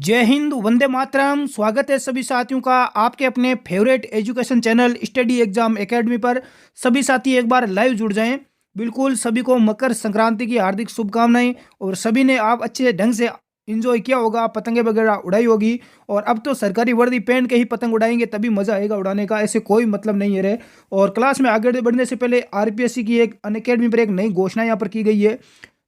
जय हिंद, वंदे मातरम। स्वागत है सभी साथियों का आपके अपने favourite education channel study exam academy पर। सभी साथी एक बार लाइव जुड़ जाएं। बिल्कुल सभी को मकर संक्रांति की हार्दिक शुभकामनाएं। और सभी ने आप अच्छे ढंग से इंजॉय किया होगा, पतंगे वगैरह उड़ाई होगी। और अब तो सरकारी वर्दी पहन के ही पतंग उड़ाएंगे, तभी मजा आएगा उड़ाने का, ऐसे कोई मतलब नहीं है रे। और क्लास में आगे बढ़ने से पहले आरपीएससी की एक अनअकैडमी पर एक नई घोषणा यहाँ पर की गई है।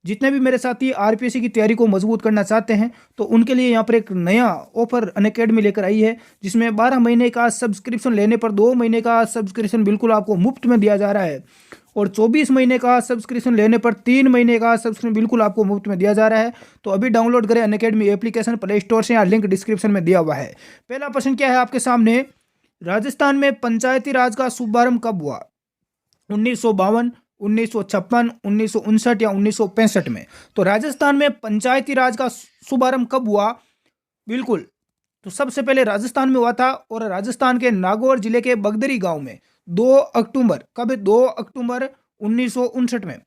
जितने भी मेरे साथी आरपीएससी की तैयारी को मजबूत करना चाहते हैं तो उनके लिए यहाँ पर एक नया ऑफर अनअकैडमी लेकर आई है, जिसमें 12 महीने का सब्सक्रिप्शन लेने पर 2 महीने का सब्सक्रिप्शन बिल्कुल आपको मुफ्त में दिया जा रहा है। और 24 महीने का सब्सक्रिप्शन लेने पर 3 महीने का सब्सक्रिप्शन बिल्कुल आपको मुफ्त में दिया जा रहा है। तो अभी डाउनलोड करें अनअकैडमी एप्लीकेशन प्ले स्टोर से, या लिंक डिस्क्रिप्शन में दिया हुआ है। पहला प्रश्न क्या है आपके सामने, राजस्थान में पंचायती राज का शुभारंभ कब हुआ? 1952, 1956, 1959 या 1965 में। तो राजस्थान में पंचायती राज का शुभारंभ कब हुआ? बिल्कुल, तो सबसे पहले राजस्थान में हुआ था, और राजस्थान के नागौर जिले के बगदरी गांव में 2 अक्टूबर, कब? 2 अक्टूबर 1959 में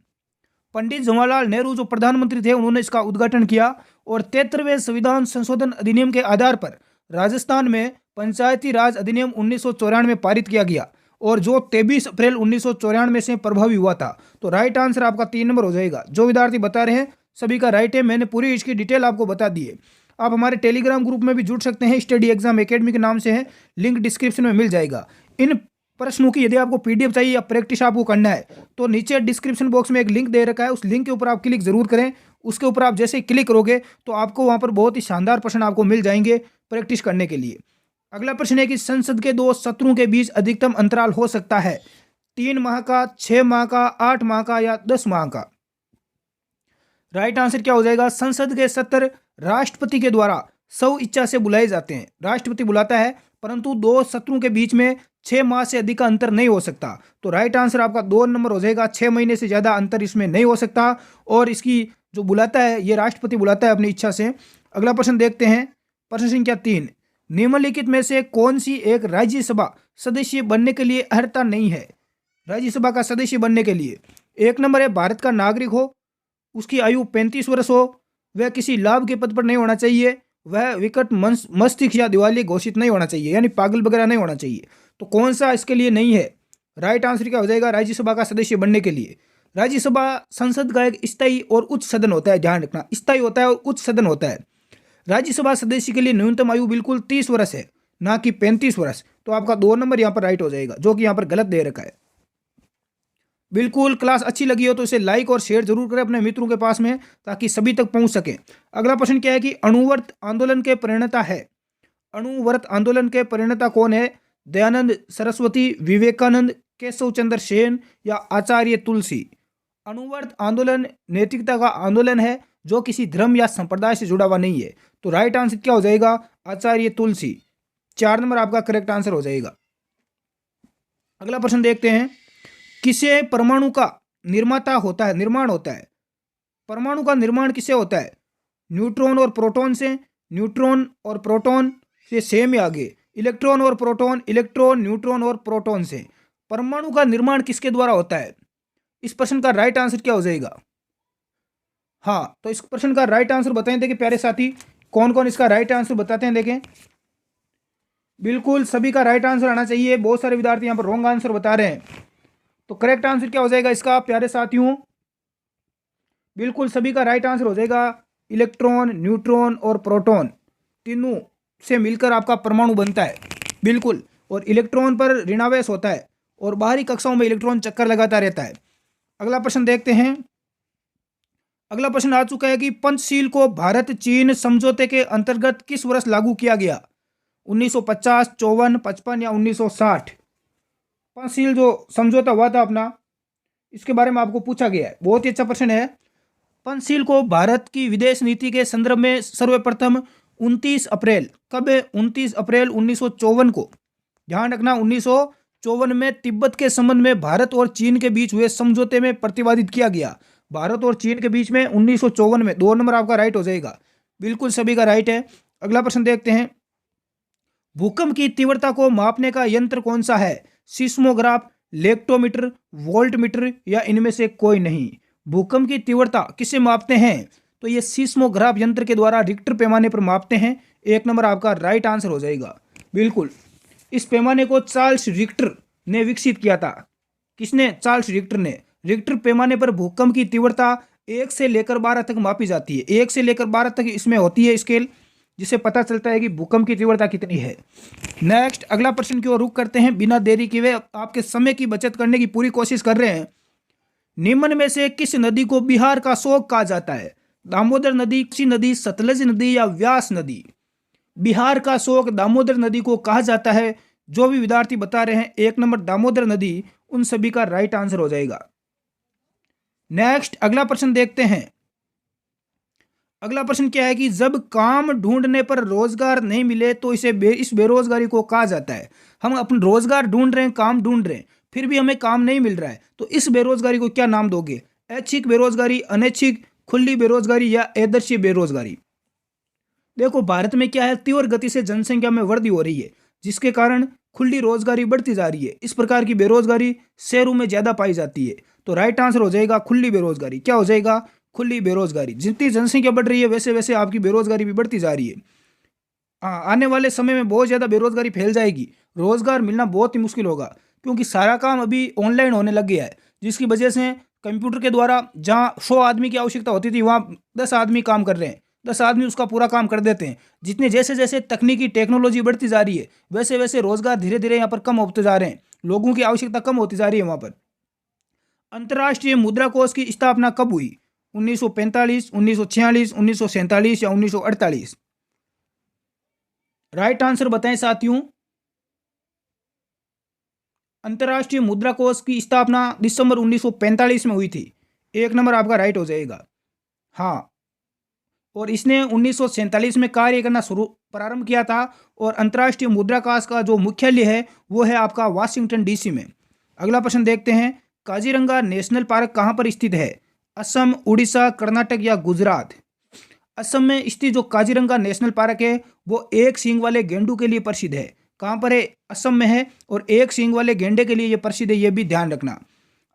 पंडित जवाहरलाल नेहरू जो प्रधानमंत्री थे उन्होंने इसका उद्घाटन किया। और 73वें संविधान संशोधन अधिनियम के आधार पर राजस्थान में पंचायती राज अधिनियम 1994 में पारित किया गया, और जो 23 अप्रैल 1994 से प्रभावी हुआ था। तो राइट आंसर आपका 3 नंबर हो जाएगा। जो विद्यार्थी बता रहे हैं सभी का राइट है, मैंने पूरी इसकी डिटेल आपको बता दी है। आप हमारे टेलीग्राम ग्रुप में भी जुड़ सकते हैं, स्टडी एग्जाम एकेडमी के नाम से है, लिंक डिस्क्रिप्शन में मिल जाएगा। इन प्रश्नों की यदि आपको पीडीएफ चाहिए या प्रैक्टिस आपको करना है तो नीचे डिस्क्रिप्शन बॉक्स में एक लिंक दे रखा है, उस लिंक के ऊपर आप क्लिक जरूर करें। उसके ऊपर आप जैसे ही क्लिक करोगे तो आपको वहां पर बहुत ही शानदार प्रश्न आपको मिल जाएंगे प्रैक्टिस करने के लिए। अगला प्रश्न है कि संसद के 2 सत्रों के बीच अधिकतम अंतराल हो सकता है 3 माह का, 6 माह का, 8 माह का या 10 माह का? राइट आंसर क्या हो जाएगा? संसद के सत्र राष्ट्रपति के द्वारा स्व इच्छा से बुलाए जाते हैं, राष्ट्रपति बुलाता है, परंतु 2 सत्रों के बीच में 6 माह से अधिक का अंतर नहीं हो सकता। तो राइट आंसर आपका 2 नंबर हो जाएगा। 6 महीने से ज्यादा अंतर इसमें नहीं हो सकता, और इसकी जो बुलाता है ये राष्ट्रपति बुलाता है अपनी इच्छा से। अगला प्रश्न देखते हैं, प्रश्न संख्या 3, निम्नलिखित में से कौन सी एक राज्यसभा सदस्य बनने के लिए अर्हता नहीं है? राज्यसभा का सदस्य बनने के लिए 1 नंबर है भारत का नागरिक हो, उसकी आयु 35 वर्ष हो, वह किसी लाभ के पद पर नहीं होना चाहिए, वह विकट मस्तिष्क या दिवालिया घोषित नहीं होना चाहिए, यानी पागल वगैरह नहीं होना चाहिए। तो कौन सा इसके लिए नहीं है? राइट आंसर क्या हो जाएगा राज्यसभा का सदस्य बनने के लिए? राज्यसभा संसद का एक स्थायी और उच्च सदन होता है, ध्यान रखना, स्थायी होता है और उच्च सदन होता है। राज्यसभा सदस्य के लिए न्यूनतम आयु बिल्कुल 30 वर्ष है, ना कि 35 वर्ष। तो आपका 2 नंबर यहाँ पर राइट हो जाएगा, जो कि यहाँ पर गलत दे रखा है। बिल्कुल, क्लास अच्छी लगी हो तो इसे लाइक और शेयर जरूर करें अपने मित्रों के पास में, ताकि सभी तक पहुंच सके। अगला प्रश्न क्या है कि अणुव्रत आंदोलन के प्रणेता है? अणुव्रत आंदोलन के प्रणेता कौन है? दयानंद सरस्वती, विवेकानंद, केशव चंद्र सेन या आचार्य तुलसी? अणुव्रत आंदोलन नैतिकता का आंदोलन है, जो किसी धर्म या संप्रदाय से जुड़ा हुआ नहीं है। तो राइट आंसर क्या हो जाएगा? आचार्य तुलसी। 4 नंबर आपका करेक्ट आंसर हो जाएगा। अगला प्रश्न देखते हैं, किसे परमाणु का निर्माण होता है? परमाणु का निर्माण किसे होता है? न्यूट्रॉन और प्रोटॉन से, न्यूट्रॉन और प्रोटॉन से, सेम या आगे, इलेक्ट्रॉन और प्रोटॉन, इलेक्ट्रॉन, न्यूट्रॉन और प्रोटॉन से। परमाणु का निर्माण किसके द्वारा होता है? इस प्रश्न का राइट आंसर क्या हो जाएगा? हाँ, तो इस प्रश्न का राइट आंसर बताएं। देखिए प्यारे साथी, कौन कौन इसका राइट आंसर बताते हैं, देखें। बिल्कुल सभी का राइट आंसर आना चाहिए। बहुत सारे विद्यार्थी यहाँ पर रॉन्ग आंसर बता रहे हैं। तो करेक्ट आंसर क्या हो जाएगा इसका प्यारे साथियों? बिल्कुल सभी का राइट आंसर हो जाएगा इलेक्ट्रॉन, न्यूट्रॉन और प्रोटॉन, तीनों से मिलकर आपका परमाणु बनता है। बिल्कुल, और इलेक्ट्रॉन पर ऋणावेश होता है, और बाहरी कक्षाओं में इलेक्ट्रॉन चक्कर लगाता रहता है। अगला प्रश्न देखते हैं। अगला प्रश्न आ चुका है कि पंचशील को भारत चीन समझौते के अंतर्गत किस वर्ष लागू किया गया? 1950, 54, 55 या 1960? पंचशील जो समझौता हुआ था अपना, इसके बारे में आपको पूछा गया है। बहुत ही अच्छा प्रश्न है। पंचशील को भारत की विदेश नीति के संदर्भ में सर्वप्रथम 29 अप्रैल, कब? 29 अप्रैल 1954 को, ध्यान रखना, 1954 में तिब्बत के संबंध में भारत और चीन के बीच हुए समझौते में प्रतिपादित किया गया। भारत और चीन के बीच में 1954 में। 2 नंबर आपका राइट हो जाएगा। बिल्कुल सभी का राइट है। अगला प्रश्न देखते हैं, भूकंप की तीव्रता को मापने का यंत्र कौन सा है? सिस्मोग्राफ, लेक्टोमीटर, वोल्टमीटर या इनमें से कोई नहीं? भूकंप की तीव्रता किससे मापते हैं? तो ये सिस्मोग्राफ यंत्र के द्वारा रिक्टर पैमाने पर मापते हैं। एक नंबर आपका राइट आंसर हो जाएगा। बिल्कुल, इस पैमाने को चार्ल्स रिक्टर ने विकसित किया था। किसने? चार्ल्स रिक्टर ने। रिक्टर पैमाने पर भूकंप की तीव्रता 1 से लेकर 12 तक मापी जाती है। 1 से लेकर 12 तक इसमें होती है स्केल, जिससे पता चलता है कि भूकंप की तीव्रता कितनी है। नेक्स्ट, अगला प्रश्न की ओर रुख करते हैं बिना देरी किए। आपके समय की बचत करने की पूरी कोशिश कर रहे हैं। निम्न में से किस नदी को बिहार का शोक कहा जाता है? दामोदर नदी, कोसी नदी, सतलज नदी या व्यास नदी? बिहार का शोक दामोदर नदी को कहा जाता है। जो भी विद्यार्थी बता रहे हैं एक नंबर दामोदर नदी, उन सभी का राइट आंसर हो जाएगा। नेक्स्ट, अगला प्रश्न देखते हैं। अगला प्रश्न क्या है कि जब काम ढूंढने पर रोजगार नहीं मिले तो इस बेरोजगारी को कहा जाता है। हम अपन रोजगार ढूंढ रहे हैं, काम ढूंढ रहे हैं, फिर भी हमें काम नहीं मिल रहा है, तो इस बेरोजगारी को क्या नाम दोगे? ऐच्छिक बेरोजगारी, अनैच्छिक, खुली बेरोजगारी या आदर्शीय बेरोजगारी? देखो, भारत में क्या है, तीव्र गति से जनसंख्या में वृद्धि हो रही है, जिसके कारण खुली रोजगारी बढ़ती जा रही है। इस प्रकार की बेरोजगारी शहरों में ज्यादा पाई जाती है, तो राइट आंसर हो जाएगा खुली बेरोजगारी। क्या हो जाएगा? खुली बेरोजगारी। जितनी जनसंख्या बढ़ रही है वैसे वैसे आपकी बेरोजगारी भी बढ़ती जा रही है। आने वाले समय में बहुत ज़्यादा बेरोजगारी फैल जाएगी, रोजगार मिलना बहुत ही मुश्किल होगा, क्योंकि सारा काम अभी ऑनलाइन होने लग गया है, जिसकी वजह से कंप्यूटर के द्वारा जहाँ 100 आदमी की आवश्यकता होती थी वहाँ 10 आदमी काम कर रहे हैं, 10 आदमी उसका पूरा काम कर देते हैं। जितने जैसे जैसे तकनीकी टेक्नोलॉजी बढ़ती जा रही है वैसे वैसे रोजगार धीरे धीरे यहाँ पर कम होते जा रहे हैं, लोगों की आवश्यकता कम होती जा रही है वहाँ पर। अंतर्राष्ट्रीय मुद्रा कोष की स्थापना कब हुई? 1945, 1946, 1947 या 1948? राइट आंसर बताएं साथियों। अंतर्राष्ट्रीय मुद्रा कोष की स्थापना दिसंबर 1945 में हुई थी। एक नंबर आपका राइट हो जाएगा। हाँ, और इसने 1947 में कार्य करना प्रारंभ किया था, और अंतर्राष्ट्रीय मुद्रा कोष का जो मुख्यालय है वो है आपका वाशिंगटन डीसी में। अगला प्रश्न देखते हैं। काजीरंगा नेशनल पार्क कहाँ पर स्थित है? असम, उड़ीसा, कर्नाटक या गुजरात? असम में स्थित जो काजीरंगा नेशनल पार्क है वो एक सींग वाले गेंडू के लिए प्रसिद्ध है। कहाँ पर है? असम में है, और एक सींग वाले गेंडे के लिए ये प्रसिद्ध है, ये भी ध्यान रखना।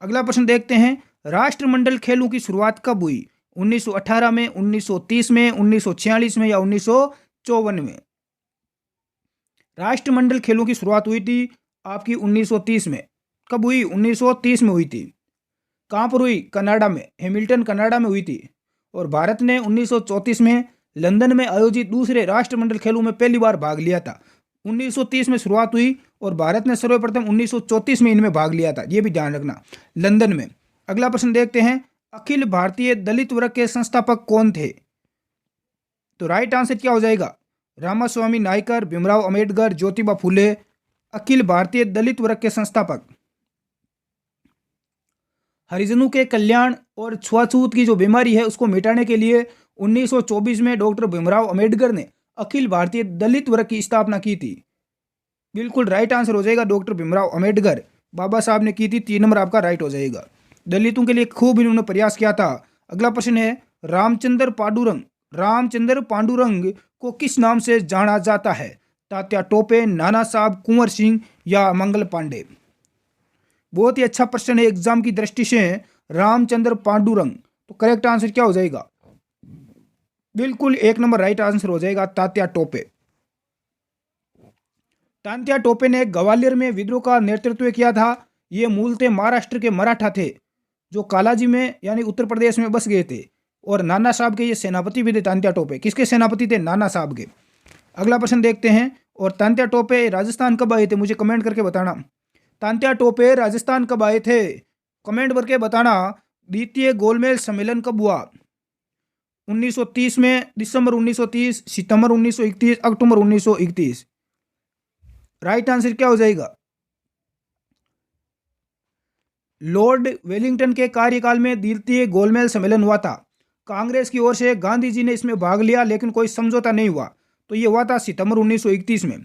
अगला प्रश्न देखते हैं। राष्ट्रमंडल खेलों की शुरुआत कब हुई? 1918 में, 1930 में, 1946 में या 1954 में? राष्ट्रमंडल खेलों की शुरुआत हुई थी आपकी 1930 में। कब हुई? 1930 में हुई थी। कहाँ पर हुई? कनाडा में, हैमिल्टन कनाडा में हुई थी। और भारत ने 1934 में लंदन में आयोजित दूसरे राष्ट्रमंडल खेलों में पहली बार भाग लिया था। 1930 में शुरुआत हुई और भारत ने सर्वप्रथम 1934 में इनमें भाग लिया था, ये भी ध्यान रखना, लंदन में। अगला प्रश्न देखते हैं। अखिल भारतीय दलित वर्ग के संस्थापक कौन थे? तो राइट आंसर क्या हो जाएगा? रामास्वामी नायकर, भीमराव अंबेडकर, ज्योतिबा फूले। अखिल भारतीय दलित वर्ग के संस्थापक। हरिजनों के कल्याण और छुआछूत की जो बीमारी है उसको मिटाने के लिए 1924 में डॉक्टर भीमराव अंबेडकर ने अखिल भारतीय दलित वर्ग की स्थापना की थी। बिल्कुल राइट आंसर हो जाएगा, डॉक्टर भीमराव अंबेडकर बाबा साहब ने की थी। 3 नंबर आपका राइट हो जाएगा। दलितों के लिए खूब इन्होंने प्रयास किया था। अगला प्रश्न है। रामचंद्र पांडुरंग को किस नाम से जाना जाता है? तात्या टोपे, नाना साहब, कुंवर सिंह या मंगल पांडे? बहुत ही अच्छा प्रश्न है एग्जाम की दृष्टि से। रामचंद्र पांडुरंग, तो करेक्ट आंसर क्या हो जाएगा? बिल्कुल 1 नंबर राइट आंसर हो जाएगा, तात्या टोपे। तात्या टोपे ने ग्वालियर में विद्रोह का नेतृत्व किया था। ये मूलतः महाराष्ट्र के मराठा थे जो कालाजी में यानी उत्तर प्रदेश में बस गए थे, और नाना साहब के ये सेनापति भी थे। तात्या टोपे किसके सेनापति थे? नाना साहब के। अगला प्रश्न देखते हैं। और तात्या टोपे राजस्थान कब आए थे? मुझे कमेंट करके बताना। तात्या टोपे राजस्थान कब आए थे? कमेंट करके बताना। द्वितीय गोलमेज सम्मेलन कब हुआ? 1930 में, दिसंबर 1930, सितंबर 1931, अक्टूबर 1931? राइट आंसर क्या हो जाएगा? लॉर्ड वेलिंगटन के कार्यकाल में द्वितीय गोलमेज सम्मेलन हुआ था। कांग्रेस की ओर से गांधी जी ने इसमें भाग लिया, लेकिन कोई समझौता नहीं हुआ, तो ये हुआ था सितंबर 1931 में।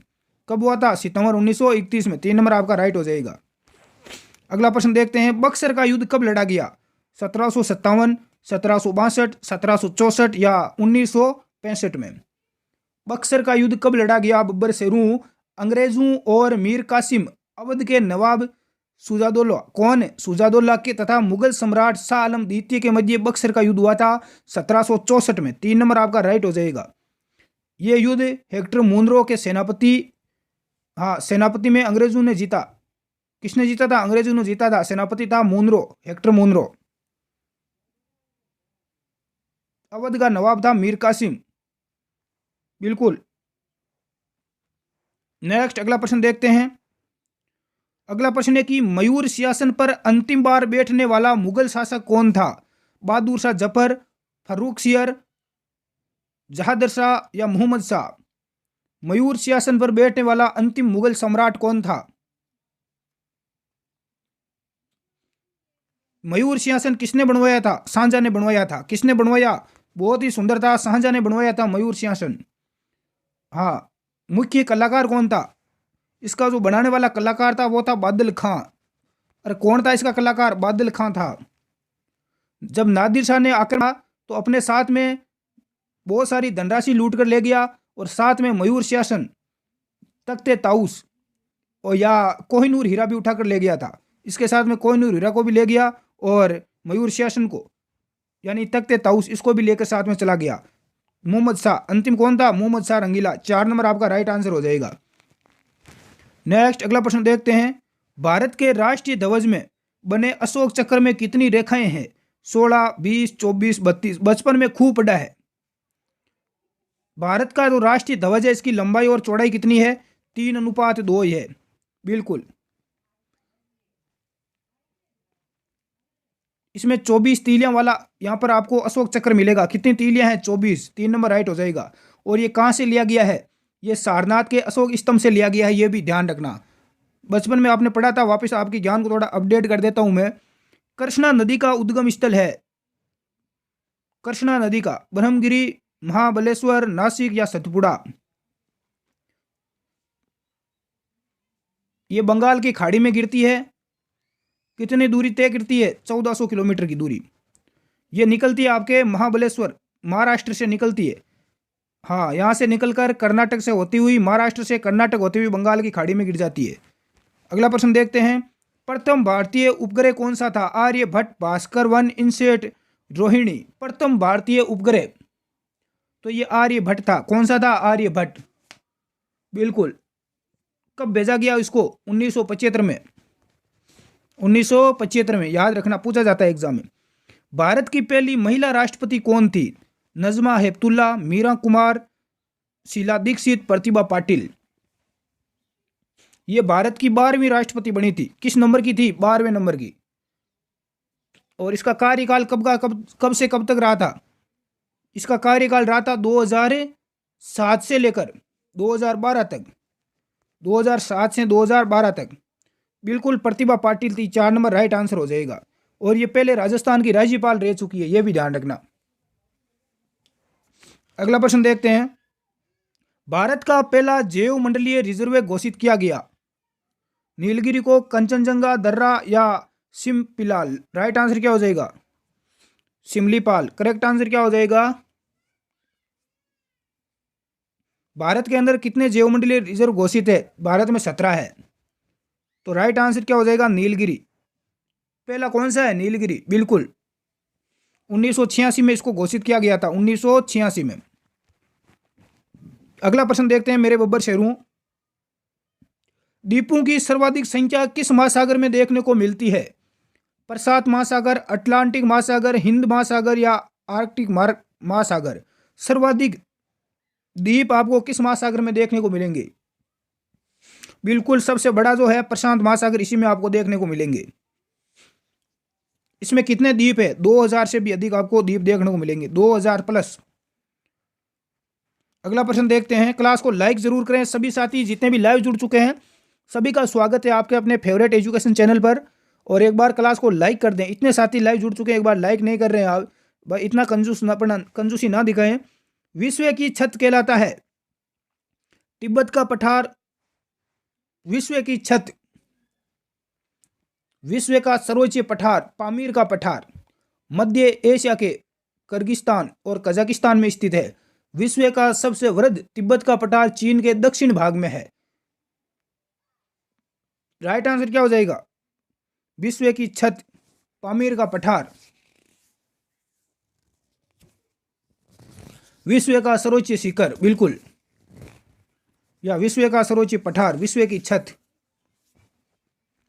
कब हुआ था? सितंबर 1931 में। 3 नंबर आपका राइट हो जाएगा। अगला प्रश्न देखते हैं। बक्सर का युद्ध कब लड़ा गया? 1757, 1762, 1764 या 1965 में? बक्सर का युद्ध कब लड़ा गया? बब्बर शेरों, अंग्रेजों और मीर कासिम अवध के नवाब शुजादौला कौन? शुजादौला के तथा मुगल सम्राट शाह आलम द्वितीय के मध्य बक्सर का युद्ध हुआ था 1764 में। 3 नंबर आपका राइट हो जाएगा। ये युद्ध हेक्टर मुनरो के सेनापति, हाँ सेनापति में अंग्रेजों ने जीता। किसने जीता था? अंग्रेजों ने जीता था। सेनापति था मुनरो, हेक्टर मुनरो। अवध का नवाब था मीर कासिम। बिल्कुल। नेक्स्ट अगला प्रश्न देखते हैं। अगला प्रश्न है कि मयूर सिंहासन पर अंतिम बार बैठने वाला मुगल शासक कौन था? बहादुर शाह जफर, फर्रुख सियर, जहादर शाह या मोहम्मद शाह? मयूर सिंहासन पर बैठने वाला अंतिम मुगल सम्राट कौन था? मयूर सिंहासन किसने बनवाया था? शाहजहां ने बनवाया था। किसने बनवाया? बहुत ही सुंदर था, शाहजहां ने बनवाया था मयूर सिंहासन। हाँ। मुख्य कलाकार कौन था? इसका जो बनाने वाला कलाकार था वो था बादल खां। अरे कौन था इसका कलाकार? बादल खां था। जब नादिर शाह ने आक्रमण तो अपने साथ में बहुत सारी धनराशि लूट कर ले गया और साथ में मयूर सिंहासन, तख्ते ताउस और या कोहिनूर हीरा भी उठाकर ले गया था। इसके साथ में कोहिनूर हीरा को भी ले गया और मयूर सिंहासन को यानी तख्ते ताउस इसको भी लेकर साथ में चला गया। मोहम्मद शाह अंतिम कौन था? मोहम्मद शाह रंगीला। 4 नंबर आपका राइट आंसर हो जाएगा। नेक्स्ट अगला प्रश्न देखते हैं। भारत के राष्ट्रीय ध्वज में बने अशोक चक्र में कितनी रेखाएं हैं? 16, 20, 24, 32? बचपन में खूब पढ़ा है। भारत का जो राष्ट्रीय ध्वज है इसकी लंबाई और चौड़ाई कितनी है? 3:2 है। बिल्कुल। इसमें 24 तीलियां वाला यहाँ पर आपको अशोक चक्र मिलेगा। कितनी तीलियां हैं? 24। 3 नंबर राइट हो जाएगा। और ये कहाँ से लिया गया है? ये सारनाथ के अशोक स्तंभ से लिया गया है, ये भी ध्यान रखना। बचपन में आपने पढ़ा था, वापस आपकी ज्ञान को थोड़ा अपडेट कर देता हूं मैं। कृष्णा नदी का उद्गम स्थल है? कृष्णा नदी का ब्रह्मगिरी, महाबलेश्वर, नासिक या सतपुड़ा? ये बंगाल की खाड़ी में गिरती है। कितनी दूरी तय करती है? 1400 किलोमीटर की दूरी। ये निकलती है आपके महाबलेश्वर, महाराष्ट्र से निकलती है। हाँ, यहाँ से निकलकर कर्नाटक से होती हुई, महाराष्ट्र से कर्नाटक होती हुई बंगाल की खाड़ी में गिर जाती है। अगला प्रश्न देखते हैं। प्रथम भारतीय उपग्रह कौन सा था? आर्यभट्ट, भास्कर 1, इनसेट, रोहिणी? प्रथम भारतीय उपग्रह तो ये आर्यभट्ट था। कौन सा था? आर्यभट्ट। बिल्कुल। कब भेजा गया इसको? 1975 में। 1975 में, याद रखना, पूछा जाता है एग्जाम में। भारत की पहली महिला राष्ट्रपति कौन थी? नजमा हेपतुल्ला, मीरा कुमार, शीला दीक्षित, प्रतिभा पाटिल? ये भारत की 12वीं राष्ट्रपति बनी थी। किस नंबर की थी? 12वें नंबर की। और इसका कार्यकाल कब से कब तक रहा था? इसका कार्यकाल रहा था 2007 से लेकर 2012 तक। 2007 से 2012 तक। बिल्कुल, प्रतिभा पाटिल थी। 4 नंबर राइट आंसर हो जाएगा। और ये पहले राजस्थान की राज्यपाल रह चुकी है, यह भी ध्यान रखना। अगला प्रश्न देखते हैं। भारत का पहला जैव मंडलीय रिजर्व घोषित किया गया? नीलगिरी को, कंचनजंगा, दर्रा या सिमपिलाल? राइट आंसर क्या हो जाएगा? सिमलीपाल। करेक्ट आंसर क्या हो जाएगा? भारत के अंदर कितने जैवमंडलीय रिजर्व घोषित है? भारत में 17 है। तो राइट आंसर क्या हो जाएगा? नीलगिरी। पहला कौन सा है? नीलगिरी। बिल्कुल। 1986 में इसको घोषित किया गया था, 1986 में। अगला प्रश्न देखते हैं मेरे बब्बर शेरों। द्वीपों की सर्वाधिक संख्या किस महासागर में देखने को मिलती है? प्रशांत महासागर, अटलांटिक महासागर, हिंद महासागर या आर्कटिक महासागर? सर्वाधिक द्वीप आपको किस महासागर में देखने को मिलेंगे? बिल्कुल, सबसे बड़ा जो है प्रशांत महासागर, इसी में आपको देखने को मिलेंगे। इसमें कितने द्वीप है? 2000 से भी अधिक आपको द्वीप देखने को मिलेंगे, 2000 प्लस। अगला प्रश्न देखते हैं। क्लास को लाइक जरूर करें। सभी साथी जितने भी लाइव जुड़ चुके हैं सभी का स्वागत है आपके अपने फेवरेट एजुकेशन चैनल पर। और एक बार क्लास को लाइक कर दें। इतने साथी लाइव जुड़ चुके हैं, एक बार लाइक नहीं कर रहे हैं आप, भाई इतना कंजूसी ना दिखाएं। विश्व की छत कहलाता है? तिब्बत का पठार, विश्व की छत, विश्व का सर्वोच्च पठार पामीर का पठार, मध्य एशिया के किर्गिस्तान और कजाकिस्तान में स्थित है। विश्व का सबसे वृहद तिब्बत का पठार चीन के दक्षिण भाग में है। राइट आंसर क्या हो जाएगा? विश्व की छत पामीर का पठार। विश्व का सर्वोच्च शिखर, बिल्कुल, या विश्व का सर्वोच्च पठार, विश्व की छत।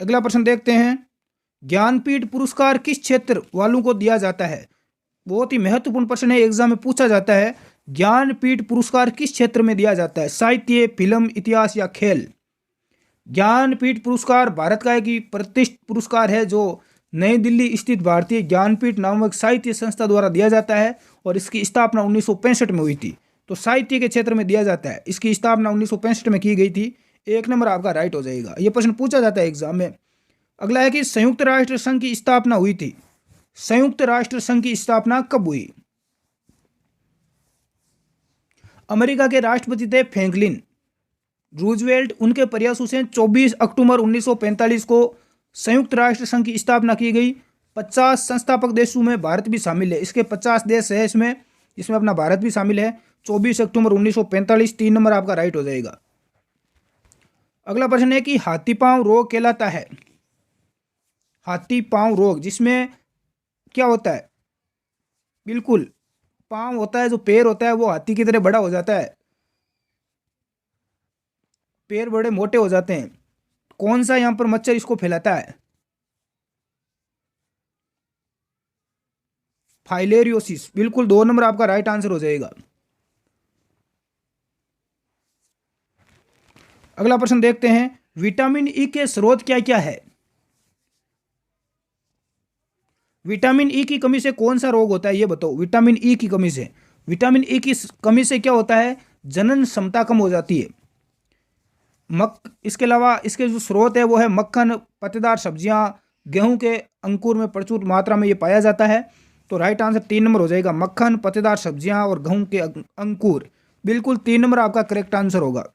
अगला प्रश्न देखते हैं, ज्ञानपीठ पुरस्कार किस क्षेत्र वालों को दिया जाता है? बहुत ही महत्वपूर्ण प्रश्न है, एग्जाम में पूछा जाता है। ज्ञानपीठ पुरस्कार किस क्षेत्र में दिया जाता है? साहित्य, फिल्म, इतिहास या खेल? ज्ञानपीठ पुरस्कार भारत का एक प्रतिष्ठित पुरस्कार है जो नई दिल्ली स्थित भारतीय ज्ञानपीठ नामक साहित्य संस्था द्वारा दिया जाता है और इसकी स्थापना 1965 में हुई थी। तो साहित्य के क्षेत्र में दिया जाता है, इसकी स्थापना 1965 में की गई थी। 1 नंबर आपका राइट हो जाएगा, ये प्रश्न पूछा जाता है एग्जाम में। अगला है कि संयुक्त राष्ट्र संघ की स्थापना हुई थी, संयुक्त राष्ट्र संघ की स्थापना कब हुई? अमेरिका के राष्ट्रपति थे फ्रैंकलिन रूजवेल्ट, उनके प्रयासों से 24 अक्टूबर 1945 को संयुक्त राष्ट्र संघ की स्थापना की गई। 50 संस्थापक देशों में भारत भी शामिल है, इसके 50 देश है इसमें, जिसमें अपना भारत भी शामिल है। 24 अक्टूबर 1945, 3 नंबर आपका राइट हो जाएगा। अगला प्रश्न है कि हाथी पांव रोग कहलाता है। हाथी पांव रोग, जिसमें क्या होता है? बिल्कुल, पांव होता है, जो पैर होता है वो हाथी की तरह बड़ा हो जाता है, पैर बड़े मोटे हो जाते हैं। कौन सा यहां पर मच्छर इसको फैलाता है? फाइलेरियोसिस, बिल्कुल 2 नंबर आपका राइट आंसर हो जाएगा। अगला प्रश्न देखते हैं, विटामिन ई के स्रोत क्या क्या है? विटामिन ई की कमी से कौन सा रोग होता है, ये बताओ। विटामिन ई की कमी से, विटामिन ई की कमी से क्या होता है? जनन क्षमता कम हो जाती है। इसके अलावा इसके जो स्रोत है वो है मक्खन, पत्तेदार सब्जियां, गेहूं के अंकुर में प्रचुर मात्रा में ये पाया जाता है। तो राइट आंसर 3 नंबर हो जाएगा, मक्खन, पत्तेदार सब्जियां और गेहूं के अंकुर, बिल्कुल 3 नंबर आपका करेक्ट आंसर होगा।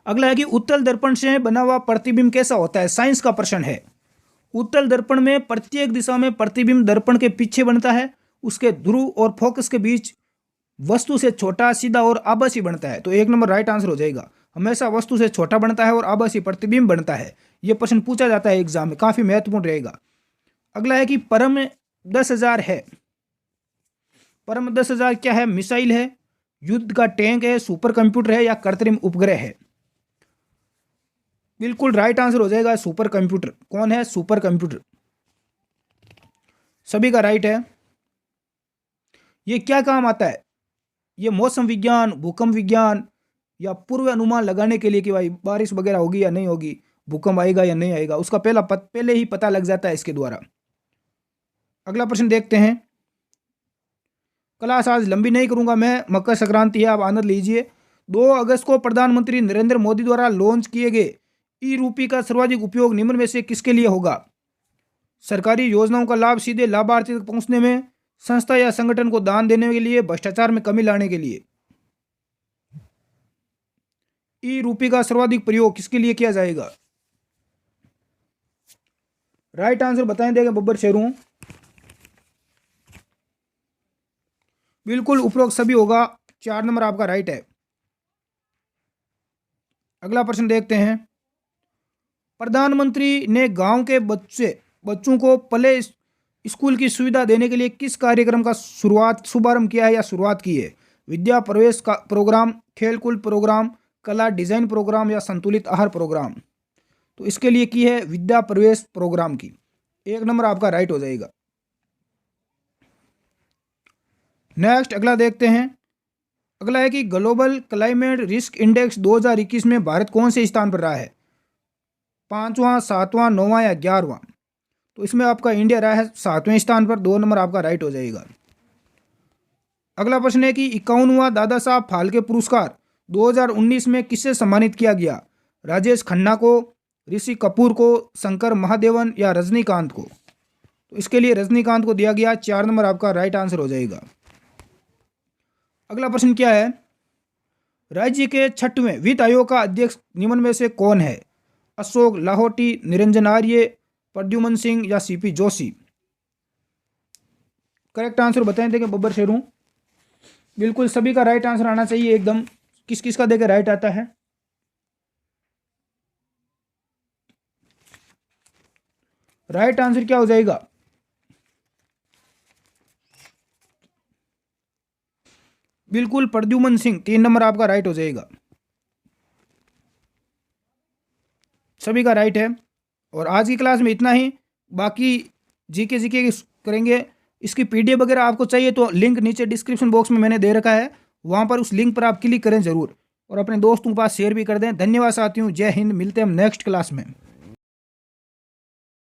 अगला है कि उत्तल दर्पण से बना हुआ प्रतिबिंब कैसा होता है? साइंस का प्रश्न है। उत्तल दर्पण में प्रत्येक दिशा में प्रतिबिंब दर्पण के पीछे बनता है, उसके ध्रुव और फोकस के बीच वस्तु से छोटा, सीधा और आभासी बनता है। तो 1 नंबर राइट आंसर हो जाएगा, हमेशा वस्तु से छोटा बनता है और आभासी प्रतिबिंब बनता है। यह प्रश्न पूछा जाता है एग्जाम में, काफी महत्वपूर्ण रहेगा। अगला है कि परम 10,000 है। परम 10,000 क्या है? मिसाइल है, युद्ध का टैंक है, सुपर कंप्यूटर है या कृत्रिम उपग्रह है? बिल्कुल राइट आंसर हो जाएगा सुपर कंप्यूटर। कौन है? सुपर कंप्यूटर, सभी का राइट है। ये क्या काम आता है? ये मौसम विज्ञान, भूकंप विज्ञान या पूर्व अनुमान लगाने के लिए कि भाई बारिश वगैरह होगी या नहीं होगी, भूकंप आएगा या नहीं आएगा, उसका पहले ही पता लग जाता है इसके द्वारा। अगला प्रश्न देखते हैं। क्लास आज लंबी नहीं करूंगा मैं, मकर संक्रांति है, आप आनंद लीजिए। 2 अगस्त को प्रधानमंत्री नरेंद्र मोदी द्वारा लॉन्च किए गए ई रूपी का सर्वाधिक उपयोग निम्न में से किसके लिए होगा? सरकारी योजनाओं का लाभ सीधे लाभार्थी तक पहुंचने में, संस्था या संगठन को दान देने के लिए, भ्रष्टाचार में कमी लाने के लिए। ई रूपी का सर्वाधिक प्रयोग किसके लिए किया जाएगा? राइट आंसर बताएं देगा बब्बर शेरू। बिल्कुल उपरोक्त सभी होगा, 4 नंबर आपका राइट है। अगला प्रश्न देखते हैं। प्रधानमंत्री ने गांव के बच्चों को प्ले स्कूल की सुविधा देने के लिए किस कार्यक्रम का शुभारंभ किया है या शुरुआत की है? विद्या प्रवेश का प्रोग्राम, खेलकूद प्रोग्राम, कला डिजाइन प्रोग्राम या संतुलित आहार प्रोग्राम? तो इसके लिए की है विद्या प्रवेश प्रोग्राम की। 1 नंबर आपका राइट हो जाएगा। नेक्स्ट अगला देखते हैं। अगला है कि ग्लोबल क्लाइमेट रिस्क इंडेक्स 2021 में भारत कौन से स्थान पर रहा है? 5वां, 7वां, 9वां या 11वां? तो इसमें आपका इंडिया रहा है 7वें स्थान पर, 2 नंबर आपका राइट हो जाएगा। अगला प्रश्न है कि 51वां दादा साहब फाल्के पुरस्कार 2019 में किससे सम्मानित किया गया? राजेश खन्ना को, ऋषि कपूर को, शंकर महादेवन या रजनीकांत को? तो इसके लिए रजनीकांत को दिया गया, 4 नंबर आपका राइट आंसर हो जाएगा। अगला प्रश्न क्या है? राज्य के 6वें वित्त आयोग का अध्यक्ष निम्न में से कौन है? अशोक लाहोटी, निरंजन आर्य, प्रद्युमन सिंह या सीपी जोशी? करेक्ट आंसर बताएं देखें बब्बर शेरू। बिल्कुल सभी का राइट आंसर आना चाहिए एकदम। किस किस का देखें राइट आता है? राइट आंसर क्या हो जाएगा? बिल्कुल प्रद्युमन सिंह, 3 नंबर आपका राइट हो जाएगा। सभी का राइट है। और आज की क्लास में इतना ही। बाकी जीके जीके करेंगे। इसकी पीडीएफ वगैरह आपको चाहिए तो लिंक नीचे डिस्क्रिप्शन बॉक्स में मैंने दे रखा है, वहाँ पर उस लिंक पर आप क्लिक करें ज़रूर और अपने दोस्तों के पास शेयर भी कर दें। धन्यवाद साथियों, जय हिंद। मिलते हैं हम नेक्स्ट क्लास में।